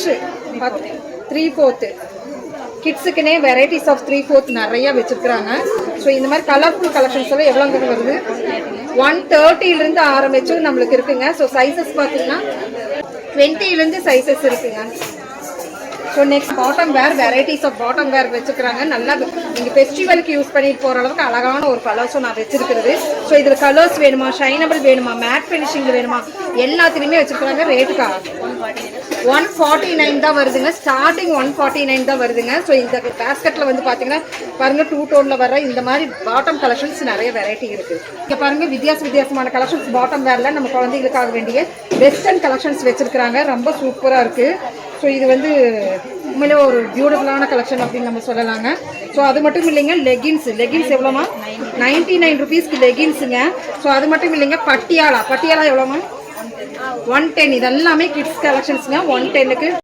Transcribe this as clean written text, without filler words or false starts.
Mesh 3/4 கிட்ஸுக்குனே varieties of 3/4 நிறைய வச்சிருக்காங்க. So இந்த மாதிரி கலர்ஃபுல் கலெக்ஷன்ஸ் எல்லாம் எவ்வளோங்க வருது? 130 ஆரம்பிச்சு நம்மளுக்கு இருக்குங்க. ஸோ சைஸஸ் பார்த்தீங்கன்னா 20 சைஸஸ் இருக்குங்க. So next bottom wear, varieties of bottom wear வச்சுக்கிறாங்க. நல்லா நீங்கள் ஃபெஸ்டிவலுக்கு யூஸ் பண்ணிட்டு போகிற அளவுக்கு அழகான ஒரு கலர்ஸும் நான் வச்சிருக்கிறது. ஸோ இதில் கலர்ஸ் வேணுமா, ஷைனபிள் வேணுமா, மேட் ஃபினிஷிங்கில் வேணுமா, எல்லாத்துலேயுமே வச்சுருக்காங்க. ரேட்டுக்கா 149 தான் வருதுங்க. ஸ்டார்டிங் 149 தான் வருதுங்க. ஸோ இந்த பேஸ்கெட்டில் வந்து பார்த்தீங்கன்னா பாருங்கள் 2 டோனில் வர இந்த மாதிரி பாட்டம் கலெக்ஷன்ஸ் நிறைய வெரைட்டி இருக்குது. இங்கே பாருங்கள் வித்தியாசமான கலெக்ஷன்ஸ் பாட்டம் வேரில் நம்ம குழந்தைகளுக்காக வேண்டிய வெஸ்டர்ன் கலெக்ஷன்ஸ் வச்சுருக்கிறாங்க. ரொம்ப சூப்பராக இருக்குது. ஸோ இது வந்து உண்மையிலே ஒரு பியூட்டிஃபுல்லான கலெக்ஷன் அப்படின்னு நம்ம சொல்லலாங்க. ஸோ அது மட்டும் இல்லைங்க, லெகின்ஸ் எவ்வளோமா? 99 ருபீஸ்க்கு லெகின்ஸுங்க. ஸோ அது மட்டும் இல்லைங்க, பட்டியாலா எவ்வளோமா? 110. இதெல்லாமே கிட்ஸ் கலெக்ஷன்ஸுங்க. 110க்கு